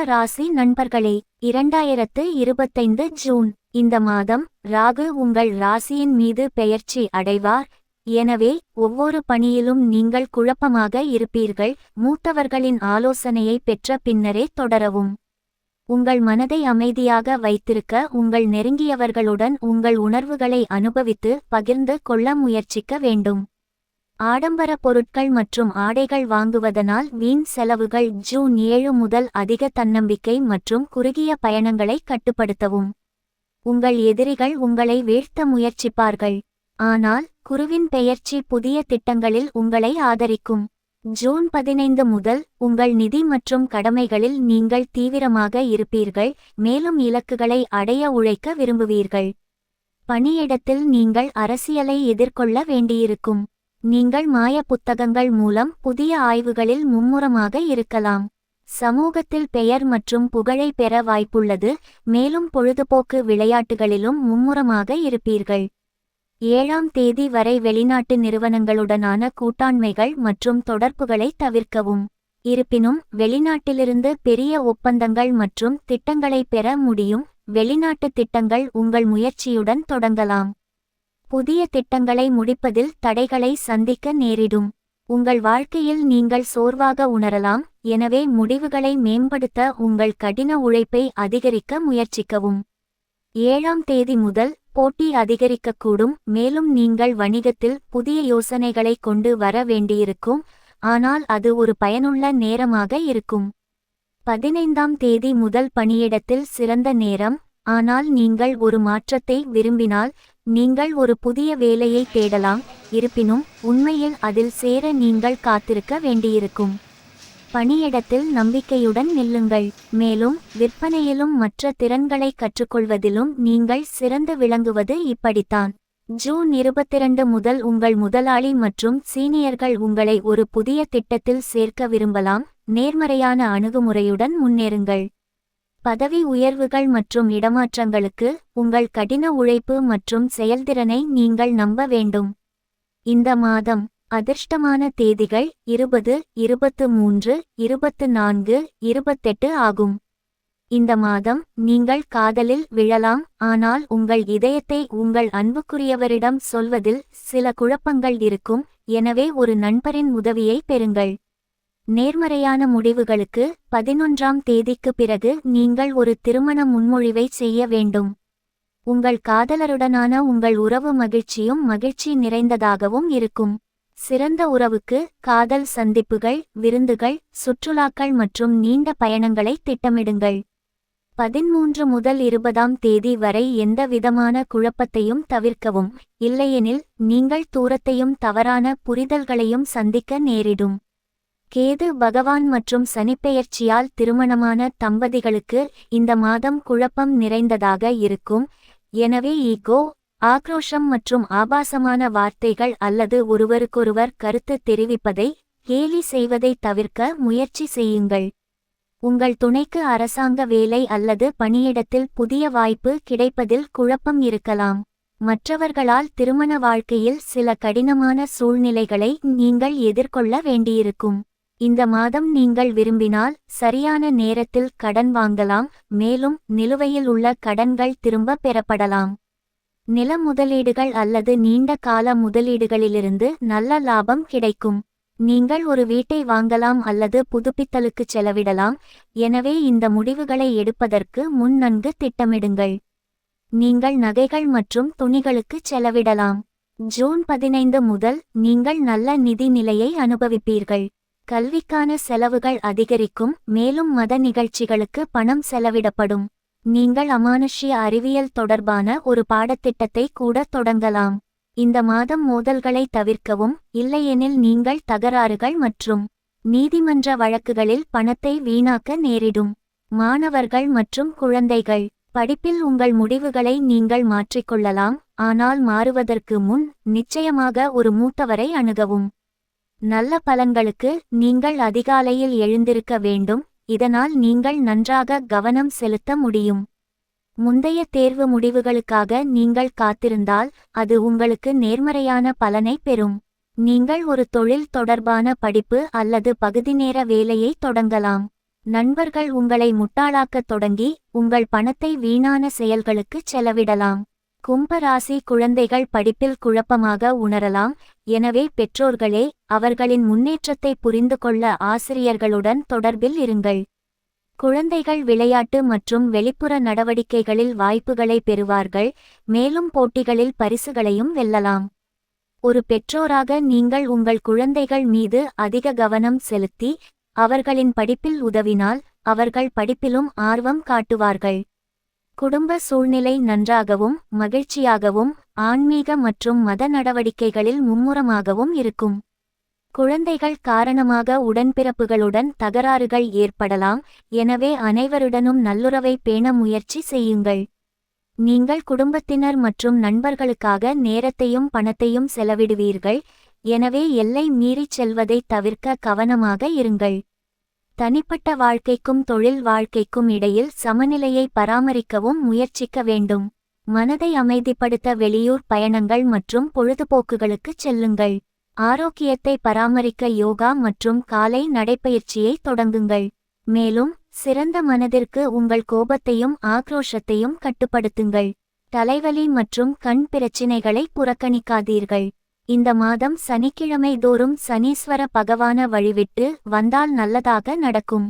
ரிஷப ராசி நண்பர்களே, 2025 ஜூன். இந்த மாதம் ராகு உங்கள் ராசியின் மீது பெயர்ச்சி அடைவார். எனவே ஒவ்வொரு பணியிலும் நீங்கள் குழப்பமாக இருப்பீர்கள். மூத்தவர்களின் ஆலோசனையை பெற்ற பின்னரே தொடரவும். உங்கள் மனதை அமைதியாக வைத்திருக்க உங்கள் நெருங்கியவர்களுடன் உங்கள் உணர்வுகளை அனுபவித்து பகிர்ந்து கொள்ள முயற்சிக்க வேண்டும். ஆடம்பர பொருட்கள் மற்றும் ஆடைகள் வாங்குவதனால் வீண் செலவுகள். ஜூன் 7 முதல் அதிக தன்னம்பிக்கை மற்றும் குறுகிய பயணங்களை கட்டுப்படுத்தவும். உங்கள் எதிரிகள் உங்களை வீழ்த்த முயற்சிப்பார்கள். ஆனால் குருவின் பெயர்ச்சி புதிய திட்டங்களில் உங்களை ஆதரிக்கும். ஜூன் 15 முதல் உங்கள் நிதி மற்றும் கடமைகளில் நீங்கள் தீவிரமாக இருப்பீர்கள், மேலும் இலக்குகளை அடைய உழைக்க விரும்புவீர்கள். பணியிடத்தில் நீங்கள் அரசியலை எதிர்கொள்ள வேண்டியிருக்கும். நீங்கள் மாய புத்தகங்கள் மூலம் புதிய ஆய்வுகளில் மும்முரமாக இருக்கலாம். சமூகத்தில் பெயர் மற்றும் புகழை பெற வாய்ப்புள்ளது, மேலும் பொழுதுபோக்கு விளையாட்டுகளிலும் மும்முரமாக இருப்பீர்கள். 7ஆம் தேதி வரை வெளிநாட்டு நிறுவனங்களுடனான கூட்டாண்மைகள் மற்றும் தொடர்புகளை தவிர்க்கவும். இருப்பினும் வெளிநாட்டிலிருந்து பெரிய ஒப்பந்தங்கள் மற்றும் திட்டங்களை பெற முடியும். வெளிநாட்டு திட்டங்கள் உங்கள் முயற்சியுடன் தொடங்கலாம். புதிய திட்டங்களை முடிப்பதில் தடைகளை சந்திக்க நேரிடும். உங்கள் வாழ்க்கையில் நீங்கள் சோர்வாக உணரலாம், எனவே முடிவுகளை மேம்படுத்த உங்கள் கடின உழைப்பை அதிகரிக்க முயற்சிக்கவும். 7ஆம் தேதி முதல் போட்டி அதிகரிக்கக்கூடும், மேலும் நீங்கள் வணிகத்தில் புதிய யோசனைகளை கொண்டு வர வேண்டியிருக்கும், ஆனால் அது ஒரு பயனுள்ள நேரமாக இருக்கும். 15ஆம் தேதி முதல் பணியிடத்தில் சிறந்த நேரம், ஆனால் நீங்கள் ஒரு மாற்றத்தை விரும்பினால் நீங்கள் ஒரு புதிய வேலையை தேடலாம். இருப்பினும் உண்மையில் அதில் சேர நீங்கள் காத்திருக்க வேண்டியிருக்கும். பணியிடத்தில் நம்பிக்கையுடன் நில்லுங்கள், மேலும் விற்பனையிலும் மற்ற திறன்களை கற்றுக்கொள்வதிலும் நீங்கள் சிறந்து விளங்குவது இப்படித்தான். ஜூன் 22 முதல் உங்கள் முதலாளி மற்றும் சீனியர்கள் உங்களை ஒரு புதிய திட்டத்தில் சேர்க்க விரும்பலாம். நேர்மறையான அணுகுமுறையுடன் முன்னேறுங்கள். பதவி உயர்வுகள் மற்றும் இடமாற்றங்களுக்கு உங்கள் கடின உழைப்பு மற்றும் செயல்திறனை நீங்கள் நம்ப வேண்டும். இந்த மாதம் அதிர்ஷ்டமான தேதிகள் 20, 23, 24, 28 ஆகும். இந்த மாதம் நீங்கள் காதலில் விழலாம், ஆனால் உங்கள் இதயத்தை உங்கள் அன்புக்குரியவரிடம் சொல்வதில் சில குழப்பங்கள் இருக்கும், எனவே ஒரு நண்பரின் உதவியை பெறுங்கள். நேர்மறையான முடிவுகளுக்கு 11ஆம் தேதிக்கு பிறகு நீங்கள் ஒரு திருமண முன்மொழிவை செய்ய வேண்டும். உங்கள் காதலருடனான உங்கள் உறவு மகிழ்ச்சி நிறைந்ததாகவும் இருக்கும். சிறந்த உறவுக்கு காதல் சந்திப்புகள், விருந்துகள், சுற்றுலாக்கள் மற்றும் நீண்ட பயணங்களை திட்டமிடுங்கள். 13 முதல் 20ஆம் தேதி வரை எந்த விதமான குழப்பத்தையும் தவிர்க்கவும், இல்லையெனில் நீங்கள் தூரத்தையும் தவறான புரிதல்களையும் சந்திக்க நேரிடும். கேது பகவான் மற்றும் சனிப்பெயர்ச்சியால் திருமணமான தம்பதிகளுக்கு இந்த மாதம் குழப்பம் நிறைந்ததாக இருக்கும். எனவே ஈகோ, ஆக்ரோஷம் மற்றும் ஆபாசமான வார்த்தைகள் அல்லது ஒருவருக்கொருவர் கருத்து தெரிவிப்பதை கேலி செய்வதை தவிர்க்க முயற்சி செய்யுங்கள். உங்கள் துணைக்கு அரசாங்க வேலை அல்லது பணியிடத்தில் புதிய வாய்ப்பு கிடைப்பதில் குழப்பம் இருக்கலாம். மற்றவர்களால் திருமண வாழ்க்கையில் சில கடினமான சூழ்நிலைகளை நீங்கள் எதிர்கொள்ள வேண்டியிருக்கும். இந்த மாதம் நீங்கள் விரும்பினால் சரியான நேரத்தில் கடன் வாங்கலாம், மேலும் நிலுவையில் உள்ள கடன்கள் திரும்ப பெறப்படலாம். நில முதலீடுகள் அல்லது நீண்ட கால முதலீடுகளிலிருந்து நல்ல லாபம் கிடைக்கும். நீங்கள் ஒரு வீட்டை வாங்கலாம் அல்லது புதுப்பித்தலுக்கு செலவிடலாம், எனவே இந்த முடிவுகளை எடுப்பதற்கு முன் நன்கு திட்டமிடுங்கள். நீங்கள் நகைகள் மற்றும் துணிகளுக்கு செலவிடலாம். ஜூன் 15 முதல் நீங்கள் நல்ல நிதி நிலையை அனுபவிப்பீர்கள். கல்விக்கான செலவுகள் அதிகரிக்கும், மேலும் மத நிகழ்ச்சிகளுக்கு பணம் செலவிடப்படும். நீங்கள் அமானுஷ்ய அறிவியல் தொடர்பான ஒரு பாடத்திட்டத்தை கூட தொடங்கலாம். இந்த மாதம் மோதல்களை தவிர்க்கவும், இல்லையெனில் நீங்கள் தகராறுகள் மற்றும் நீதிமன்ற வழக்குகளில் பணத்தை வீணாக்க நேரிடும். மாணவர்கள் மற்றும் குழந்தைகள், படிப்பில் உங்கள் முடிவுகளை நீங்கள் மாற்றிக்கொள்ளலாம், ஆனால் மாறுவதற்கு முன் நிச்சயமாக ஒரு மூத்தவரை அணுகவும். நல்ல பலன்களுக்கு நீங்கள் அதிகாலையில் எழுந்திருக்க வேண்டும், இதனால் நீங்கள் நன்றாக கவனம் செலுத்த முடியும். முந்தைய தேர்வு முடிவுகளுக்காக நீங்கள் காத்திருந்தால் அது உங்களுக்கு நேர்மறையான பலனை பெறும். நீங்கள் ஒரு தொழில் தொடர்பான படிப்பு அல்லது பகுதிநேர வேலையை தொடங்கலாம். நண்பர்கள் உங்களை முட்டாளாக்கத் தொடங்கி உங்கள் பணத்தை வீணான செயல்களுக்கு செலவிடலாம். கும்ப ராசி குழந்தைகள் படிப்பில் குழப்பமாக உணரலாம். எனவே பெற்றோர்களே, அவர்களின் முன்னேற்றத்தை புரிந்து கொள்ள ஆசிரியர்களுடன் தொடர்பில் இருங்கள். குழந்தைகள் விளையாட்டு மற்றும் வெளிப்புற நடவடிக்கைகளில் வாய்ப்புகளை பெறுவார்கள், மேலும் போட்டிகளில் பரிசுகளையும் வெல்லலாம். ஒரு பெற்றோராக நீங்கள் உங்கள் குழந்தைகள் மீது அதிக கவனம் செலுத்தி அவர்களின் படிப்பில் உதவினால் அவர்கள் படிப்பிலும் ஆர்வம் காட்டுவார்கள். குடும்ப சூழ்நிலை நன்றாகவும் மகிழ்ச்சியாகவும் ஆன்மீக மற்றும் மத நடவடிக்கைகளில் மும்முரமாகவும் இருக்கும். குழந்தைகள் காரணமாக உடன்பிறப்புகளுடன் தகராறுகள் ஏற்படலாம், எனவே அனைவருடனும் நல்லுறவை பேண முயற்சி செய்யுங்கள். நீங்கள் குடும்பத்தினர் மற்றும் நண்பர்களுக்காக நேரத்தையும் பணத்தையும் செலவிடுவீர்கள், எனவே எல்லை மீறிச் செல்வதை தவிர்க்க கவனமாக இருங்கள். தனிப்பட்ட வாழ்க்கைக்கும் தொழில் வாழ்க்கைக்கும் இடையில் சமநிலையை பராமரிக்கவும் முயற்சிக்க வேண்டும். மனதை அமைதிப்படுத்த வெளியூர் பயணங்கள் மற்றும் பொழுதுபோக்குகளுக்குச் செல்லுங்கள். ஆரோக்கியத்தை பராமரிக்க யோகா மற்றும் காலை நடைப்பயிற்சியை தொடங்குங்கள். மேலும் சிறந்த மனதிற்கு உங்கள் கோபத்தையும் ஆக்ரோஷத்தையும் கட்டுப்படுத்துங்கள். தலைவலி மற்றும் கண் பிரச்சினைகளை புறக்கணிக்காதீர்கள். இந்த மாதம் சனிக்கிழமை தோறும் சனீஸ்வர பகவான வழிவிட்டு வந்தால் நல்லதாக நடக்கும்.